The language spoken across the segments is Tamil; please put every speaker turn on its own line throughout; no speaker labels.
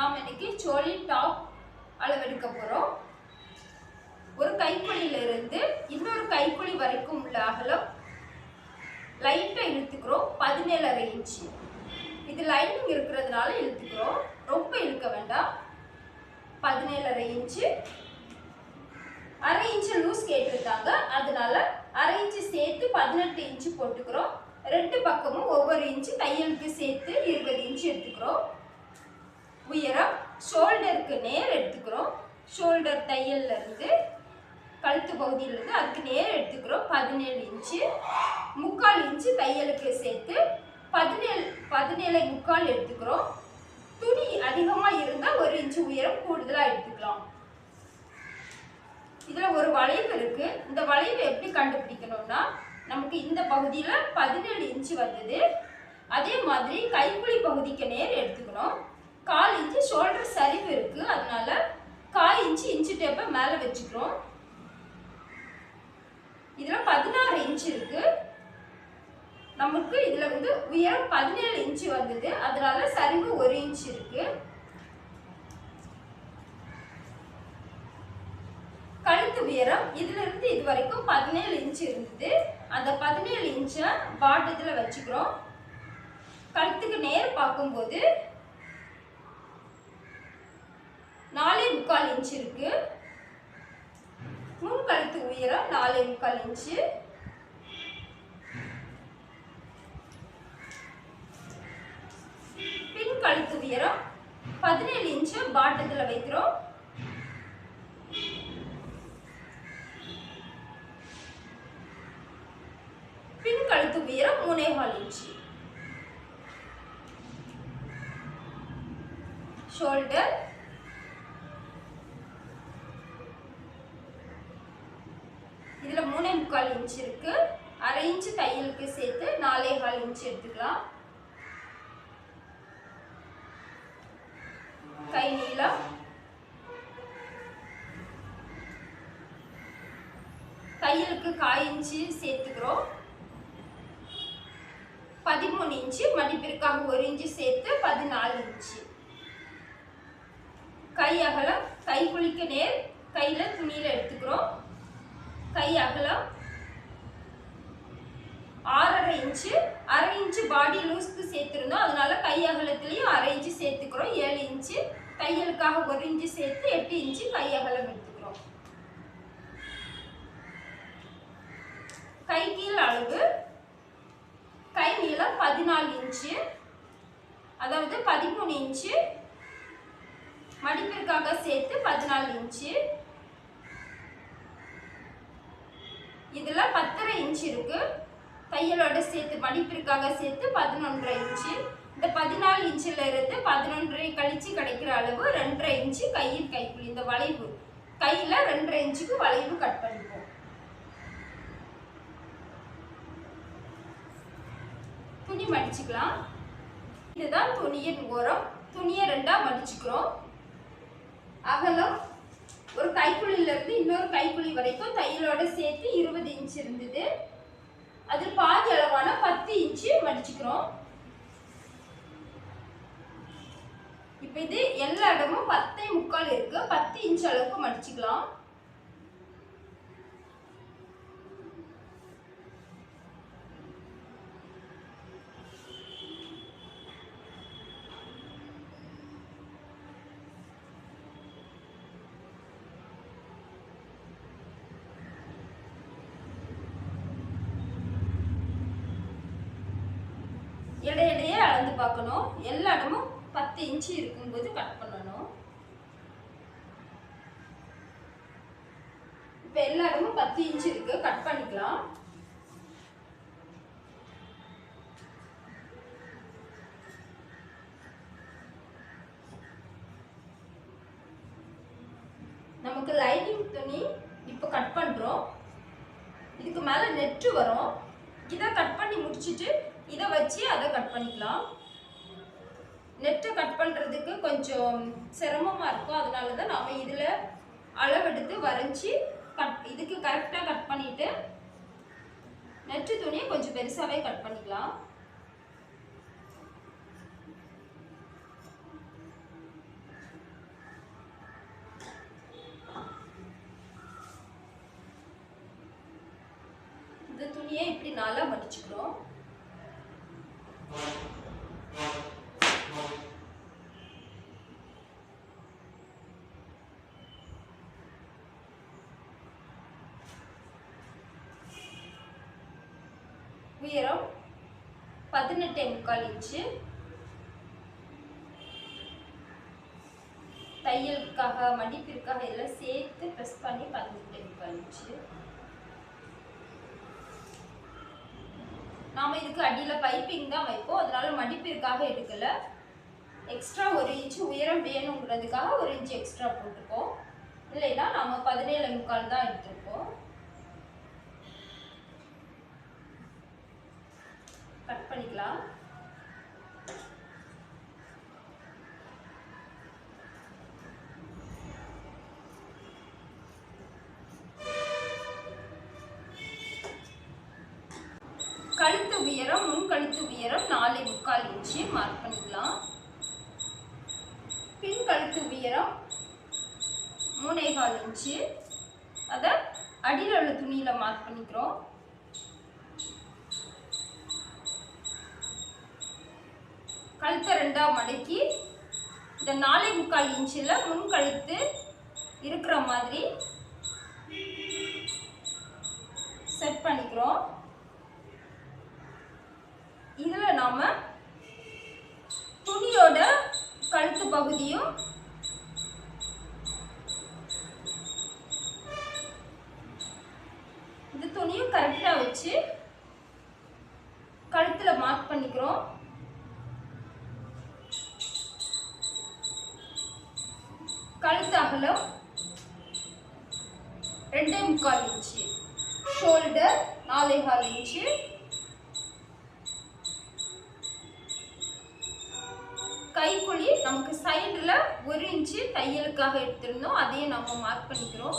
நாம் இன்னைக்கு சோலி டாப் அளவெடுக்க போறோம். ஒரு கைக்குழியில இருந்து இன்னொரு கைக்குழி வரைக்கும் உள்ள அகலம் லைட்டா இழுத்துக்கிறோம். 17.5 இன்ச்சு. இது லைனிங் இருக்கிறதுனால இழுத்துக்கிறோம், ரொம்ப இழுக்க வேண்டாம். 17.5 இன்ச்சு. 1/2 இன்ச்சு லூஸ் கேட்டிருந்தாங்க, அதனால 1/2 இன்ச்சு சேர்த்து 18 இன்ச்சு போட்டுக்கிறோம். ரெண்டு பக்கமும் ஒவ்வொரு இன்ச்சு தையலுக்கு சேர்த்து 20 இன்ச்சு எடுத்துக்கிறோம். உயரம் ஷோல்டருக்கு நேர் எடுத்துக்கிறோம். ஷோல்டர் தையல்ல இருந்து கழுத்து பகுதியிலிருந்து அதுக்கு நேர் எடுத்துக்கிறோம். 17 இன்ச்சு. 3/4 இன்ச்சு தையலுக்கு சேர்த்து 17.25 எடுத்துக்கிறோம். துணி அதிகமாக இருந்தால் 1 இன்ச்சு உயரம் கூடுதலாக எடுத்துக்கலாம். இதில் ஒரு வளைவு இருக்கு. இந்த வளைவு எப்படி கண்டுபிடிக்கணும்னா, நமக்கு இந்த பகுதியில் 17 இன்ச்சு வந்தது. அதே மாதிரி கைக்குழி பகுதிக்கு நேர் எடுத்துக்கணும். 1/4 இன்ச்சு ஷோல்டர் சரிவு இருக்கு, அதனால 1/4 இன்ச்சு இன்ச்சு டேப்பை மேலே வச்சுக்கிறோம். இதில் 16 இன்ச்சு இருக்கு. நமக்கு இதுல வந்து உயரம் 17 இன்ச்சு வந்தது, அதனால சரிவு 1 இன்ச்சு இருக்கு. கழுத்து உயரம் இதுல இருந்து இது வரைக்கும் 17 இன்ச்சு இருந்தது. அந்த 17 இன்ச்சை பாட்டத்துல வச்சுக்கிறோம். கழுத்துக்கு நேர் பார்க்கும்போது 4.25 இன்ச்சு இருக்கு. முன் கழுத்து உயரம் 4.25 இன்ச்சு. பின் கழுத்து உயரம் 17 இன்ச்சு பாட்டத்துல வைக்கிறோம். பின் கழுத்து உயரம் 3.25 இன்ச்சு. ஷோல்டர் இதுல 3.25 இன்ச்சு இருக்கு. 1/2 இன்ச்சு தையலுக்கு சேர்த்து 4.25 இன்ச்சு எடுத்துக்கலாம். கை நீளம் தையலுக்கு 1/4 இன்ச்சு சேர்த்துக்கிறோம். 13 இன்ச்சு. மடிப்பிற்காக 1 இன்ச்சு சேர்த்து 14 இன்ச்சு. கை அகலம் கைக்குழிக்கு நேர் கையில துணியில எடுத்துக்கிறோம். கை அகலம் 6.5 இன்ச்சு. 1/2 இன்ச்சு பாடி லூஸ்க்கு சேர்த்திருந்தோம், அதனால கை அகலத்திலையும் 1/2 இன்ச்சு சேர்த்துக்கிறோம். 7 இன்ச்சு. தையலுக்காக 1 இன்ச்சு சேர்த்து 8 இன்ச்சு கை அகலம் எடுத்துக்கிறோம். கை கீழ் அளவு கை நீளம் 14 இன்ச்சு, அதாவது 13 இன்ச்சு. மடிப்பிற்காக சேர்த்து 14 இன்ச்சு. இதுல 10.5 இன்ச்சு இருக்கு. தையலோட சேர்த்து மடிப்பிற்காக சேர்த்து 11.5 இன்ச்சு. இந்த 14 இன்ச்சுல இருந்து 11.5 கழிச்சு கிடைக்கிற அளவு 2.5 இன்ச்சு கையில் கைக்குழி. இந்த வளைவு கையில 2.5 இன்ச்சுக்கு வளைவு கட் பண்ணிப்போம். துணி மடிச்சுக்கலாம். இதுதான் துணியின் ஓரம். துணியை 2ஆ மடிச்சுக்கிறோம். அகலம் ஒரு கைக்குழியில இருந்து இன்னொரு கைக்குழி வரைக்கும் தையலோட சேர்த்து 20 இன்ச்சு இருந்தது. அது பாதி அளவான 10 இன்ச்சு மடிச்சுக்கிறோம். இப்ப இது எல்லா இடமும் 10.25 இருக்கு. 10 இன்ச்சு அளவுக்கு மடிச்சுக்கலாம். இடையிடையே அளந்து பார்க்கணும். எல்லா இடமும் 10 இன்ச்சு இருக்கும்போது கட் பண்ணணும். இப்ப எல்லா இடமும் 10 இன்ச்சு இருக்கு, கட் பண்ணிக்கலாம். நமக்கு லைனிங் துணி இப்ப கட் பண்றோம். இதுக்கு மேல நெட் வரும். இதை கட் பண்ணி முடிச்சிட்டு இதை வச்சு அதை கட் பண்ணிக்கலாம். நெட்டை கட் பண்ணுறதுக்கு கொஞ்சம் சிரமமாக இருக்கும், அதனால தான் நாம் இதில் அளவெடுத்து வரைஞ்சி இதுக்கு கரெக்டாக கட் பண்ணிவிட்டு நெட்டு துணியை கொஞ்சம் பெருசாகவே கட் பண்ணிக்கலாம். இந்த துணியை இப்படி நாலா மடிச்சுக்கிறோம். உயரம் 18.25 இன்ச்சு. தையலுக்காக மடிப்பிற்காக எல்லாம் சேர்த்து ப்ரெஸ் பண்ணி 18.25 இன்ச்சு. நாம இதுக்கு அடியில பைப்பிங் தான் வைப்போம், அதனால மடிப்பிற்காக எடுக்கல. எக்ஸ்ட்ரா 1 இன்ச்சு உயரம் வேணுங்கிறதுக்காக 1 இன்ச்சு எக்ஸ்ட்ரா போட்டுப்போம். இல்லைன்னா நாம 17.25 தான் எடுத்துருப்போம். கட் பண்ணிக்கலாம். கழுத்து உயரம், முன் கழுத்து உயரம் 4.25 இன்ச்சு மார்க் பண்ணிக்கலாம். பின் கழுத்து உயரம் 3.25 இன்ச்சு. அதை அடியில் உள்ள துணியில மார்க் பண்ணிக்கிறோம். கழுத்தை 2ஆ மடக்கி இந்த 4.25 இன்ச்சில் முன் கழுத்து இருக்கிற மாதிரி செட் பண்ணிக்கிறோம். இதுல நாம துணியோட கழுத்து பகுதியும் இந்த துணியும் கரெக்டா வச்சு கழுத்துல மார்க் பண்ணிக்கிறோம். கழுத்து அகலம் 2.25 இன்ச்சு. Shoulder 4.25 inch. கைக்குழி நமக்கு சைடுல 1 இன்ச்சு தையலுக்காக எடுத்திருந்தோம், அதையும் நம்ம மார்க் பண்ணிக்கிறோம்.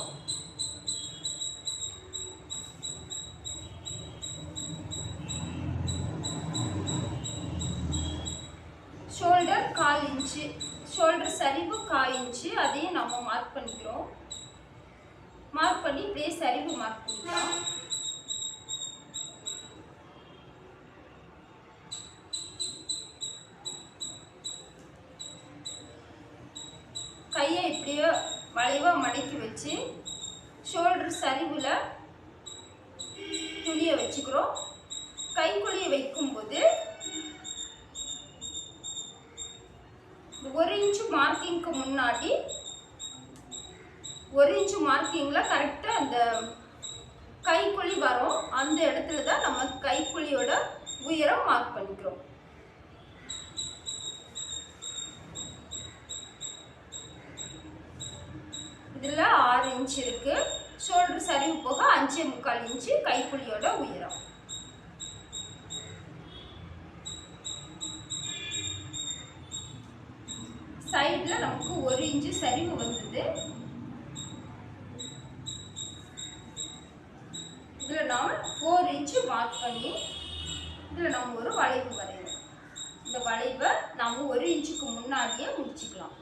ஷோல்டர் 1/4 இன்ச்சு, ஷோல்டர் சரிவு 1/4 இன்ச்சு, அதையும் நம்ம மார்க் பண்ணிக்கிறோம். மார்க் பண்ணி இப்படியே சரிவு மார்க் பண்ணிக்கலாம். கையை இப்படியோ வளைவா மடக்கி வச்சு ஷோல்டர் சரிவுல துணியை வச்சுக்கிறோம். கைக்குழியை வைக்கும்போது 1 இன்ச்சு மார்க்கிங்க்கு முன்னாடி 1 இன்ச்சு மார்க்கிங்ல கரெக்டா அந்த கைக்குழி வரும். அந்த இடத்துல தான் நம்ம கைக்குழியோட உயரம் மார்க் பண்ணிக்கிறோம். இதுல 6 இன்ச் இருக்கு. ஷோல்டர் சரிவு போக 5.25 இன்ச்சு கைக்குழியோட உயரம். சைடுல நமக்கு 1 இன்ச்சு சரிவு வந்தது. இதுல நாம 4 இன்ச்சு மார்க் பண்ணி இதுல நம்ம ஒரு வளைவு வரையணும். இந்த வளைவை நாம 1 இன்ச்சுக்கு முன்னாடியே முடிச்சுக்கலாம்.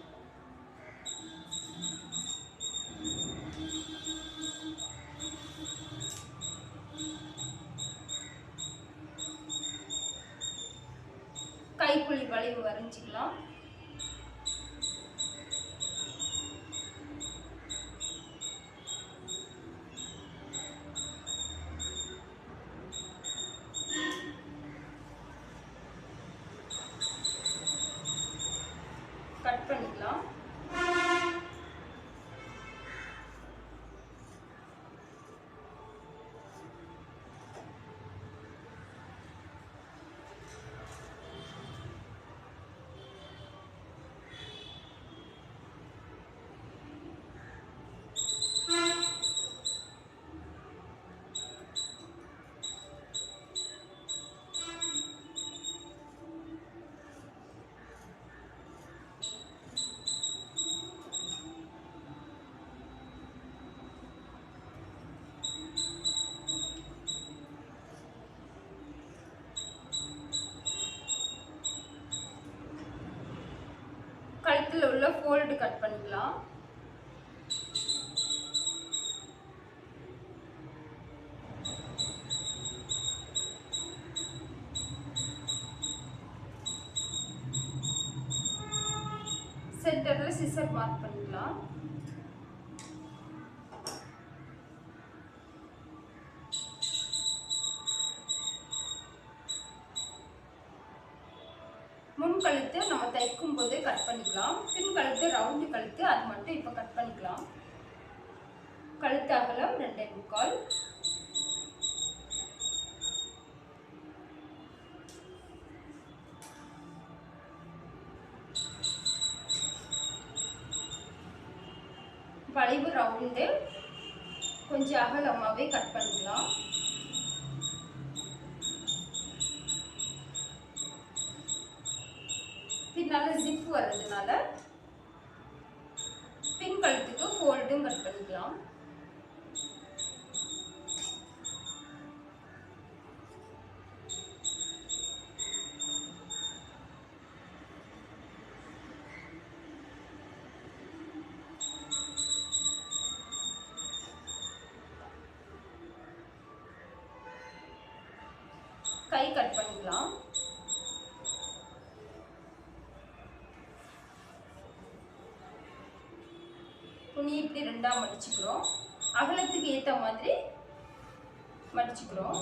கைக்குழி வளைவு வரைஞ்சிக்கலாம். கட் பண்ணிக்கலாம். கழுத்துல உள்ள ஃபோல்டு கட் பண்ணிக்கலாம். சென்டர்ல சிசர் மார்க் பண்ணிக்கலாம். முன் கழுத்து நம்ம தைக்கும் போது கட் பண்ணிக்கலாம். பின் கழுத்து ரவுண்டு கழுத்து அது மட்டும் இப்போ கட் பண்ணிக்கலாம். கழுத்து அகலம் 2.25. வளைவு ரவுண்டு கொஞ்சம் அகலமாகவே கட் பண்ணிக்கலாம். பின்னால ஜிப் வர்றதுனால பின் கழுத்துக்கு ஃபோல்டும் கட் பண்ணிக்கலாம். கை கட் பண்ணிக்கலாம். துணி இப்படி ரெண்டா மடிச்சுக்கிறோம். அகலத்துக்கு ஏற்ற மாதிரி மடிச்சுக்கிறோம்.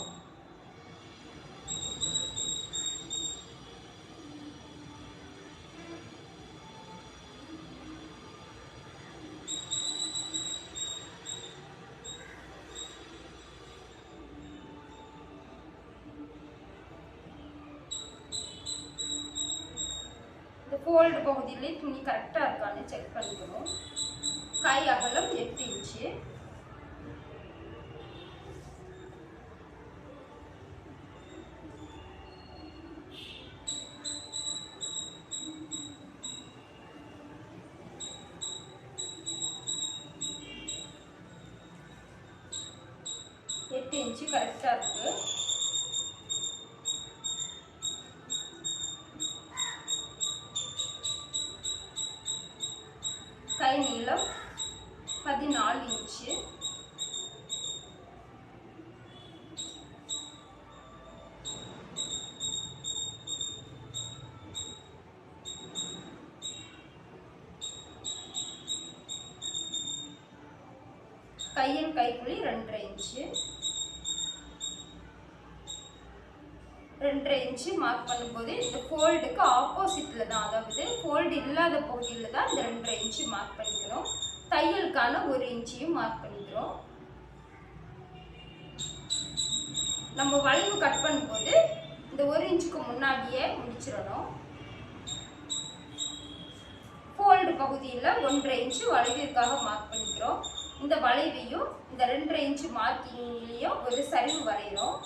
இந்த ஃபோல்டு பகுதியிலே துணி கரெக்டாக இருக்கான்னு செக் பண்ணிக்கணும். கை அகலம் 8 இன்ச்சு. கரெக்டாக இருக்கு. கை நீளம் 14 இன்ச்சு. கையின் கைக்குழி 2.5 இன்ச்சு. 2.5 இன்ச்சு மார்க் பண்ணும்போது இந்த ஃபோல்டுக்கு ஆப்போசிட்ல தான், அதாவது ஃபோல்டு இல்லாத பகுதியில் தான் இந்த 2.5 இன்ச்சு மார்க் பண்ணிக்கணும். தையலுக்கான 1 இன்ச்சையும் மார்க் பண்ணிக்கிறோம். நம்ம வளைவு கட் பண்ணும்போது இந்த 1 இன்ச்சுக்கு முன்னாடியே முடிச்சிடணும். ஃபோல்டு பகுதியில் 1.5 இன்ச்சு வளைவிற்காக மார்க் பண்ணிக்கிறோம். இந்த வளைவையும் இந்த 2.5 இன்ச்சு மார்க்கிங்லேயும் ஒரு சரிவு வரைகிறோம்.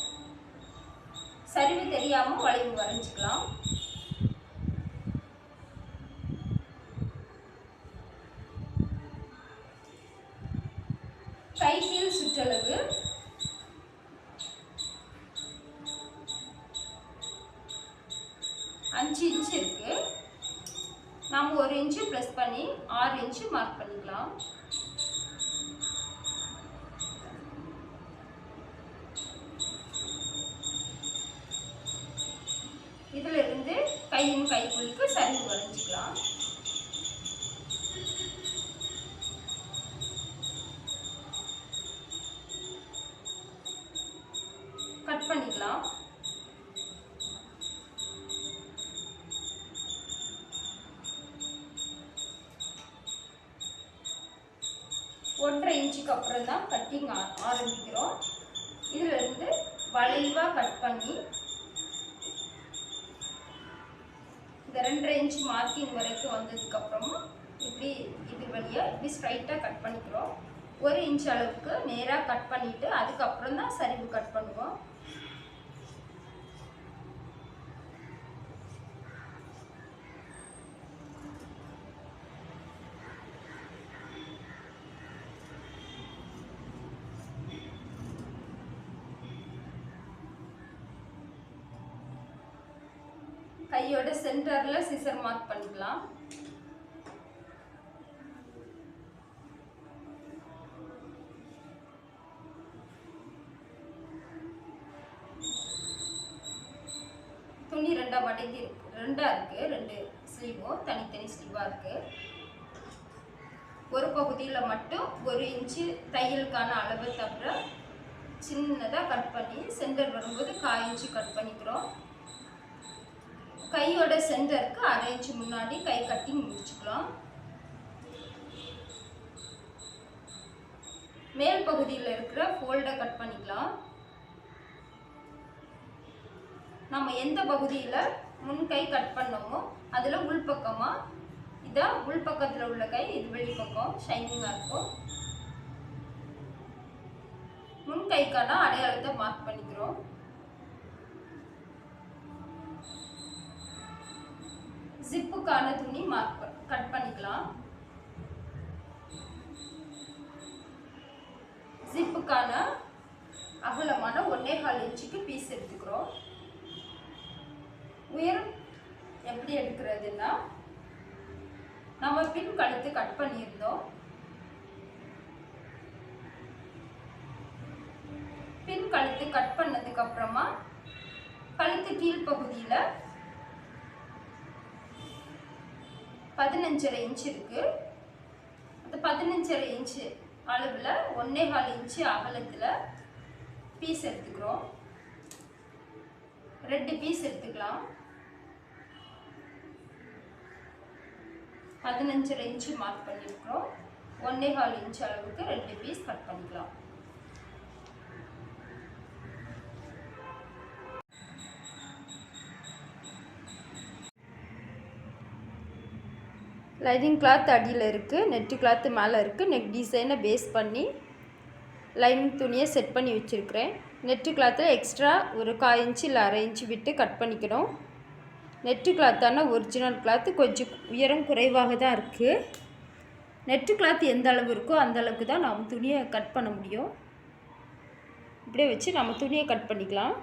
சரிவு தெரியாமல் வளைவு வரைஞ்சிக்கலாம். கைக்கீழ் சுற்றளவு 5 இன்ச்சு இருக்கு. நாம் 1 இன்ச்சு ப்ளஸ் பண்ணி 6 இன்ச்சு மார்க் பண்ணிக்கலாம். இதுல இருந்து கையின் கைக்குழிக்கு சரிவு வரைஞ்சிக்கலாம். கட் பண்ணிக்கலாம். ஒன்றரை இன்ச்சுக்கு அப்புறம் தான் கட்டிங் ஆரம்பிக்கிறோம். இதுல இருந்து வளைவா கட் பண்ணி இந்த 2.5 இன்ச்சு மார்க்கிங் வரைக்கும் வந்ததுக்கு அப்புறமா இப்படி இது வழியா இப்படி ஸ்ட்ரைட்டா கட் பண்ணிக்கிறோம். 1 இன்ச் அளவுக்கு நேரா கட் பண்ணிட்டு அதுக்கப்புறம் தான் சரிவு கட் பண்ணுவோம். கையோட சென்டர்ல சிசர் மார்க் பண்ணிக்கலாம். துணி ரெண்டா இருக்கு, 2 ஸ்லீவும் தனித்தனி ஸ்லீவாக இருக்குது. ஒரு பகுதியில் மட்டும் 1 இன்ச்சு தையலுக்கான அளவை தவிர சின்னதாக கட் பண்ணி சென்டர் வரும்போது 1/4 இன்ச்சு கட் பண்ணிக்கிறோம். கையோட சென்டருக்கு 1/2 இன்ச்சு முன்னாடி கை கட்டிங் முடிச்சுக்கலாம். மேல் பகுதியில் இருக்கிற ஃபோல்டை கட் பண்ணிக்கலாம். நம்ம எந்த பகுதியில் முன் கை கட் பண்ணோமோ அதில் உள்பக்கமாக, இதான் உள்பக்கத்தில் உள்ள கை, இது வெளிப்பக்கம் ஷைனிங்காக இருக்கும். முன் கைக்கான அடையாளத்தை மார்க் பண்ணிக்கிறோம். ஜிப்புக்கான துணி கட் பண்ணிக்கலாம். ஜிப்புக்கான அகலமான 1.25 இன்ச்சுக்கு பீஸ் எடுத்துக்கிறோம். உயரம் எப்படி எடுக்கிறதுன்னா, நம்ம பின் கழுத்து கட் பண்ணியிருந்தோம். பின் கழுத்து கட் பண்ணதுக்கு அப்புறமா கழுத்து கீழ் பகுதியில் 15.5 இன்ச்சு இருக்கு. அந்த 15.5 இன்ச்சு அளவில் 1.25 இன்ச்சு அகலத்தில் பீஸ் எடுத்துக்கிறோம். 2 பீஸ் எடுத்துக்கலாம். 15.5 இன்ச்சு மார்க் பண்ணியிருக்கிறோம். 1.25 இன்ச்சு அளவுக்கு 2 பீஸ் கட் பண்ணிக்கலாம். லைனிங் கிளாத் அடியில் இருக்குது, நெட்டு கிளாத்து மேலே இருக்குது. நெக் டிசைனை பேஸ் பண்ணி லைனிங் துணியை செட் பண்ணி வச்சுருக்கிறேன். நெட்டு கிளாத்தில் எக்ஸ்ட்ரா ஒரு 1/4 இன்ச்சு இல்லை 1/2 இன்ச்சு விட்டு கட் பண்ணிக்கணும். நெட்டு கிளாத்தான ஒரிஜினல் கிளாத்து கொஞ்சம் உயரம் குறைவாக தான் இருக்குது. நெட்டு கிளாத் எந்த அளவு இருக்கோ அந்த அளவுக்கு தான் நம்ம துணியை கட் பண்ண முடியும். இப்படியே வச்சு நம்ம துணியை கட் பண்ணிக்கலாம்.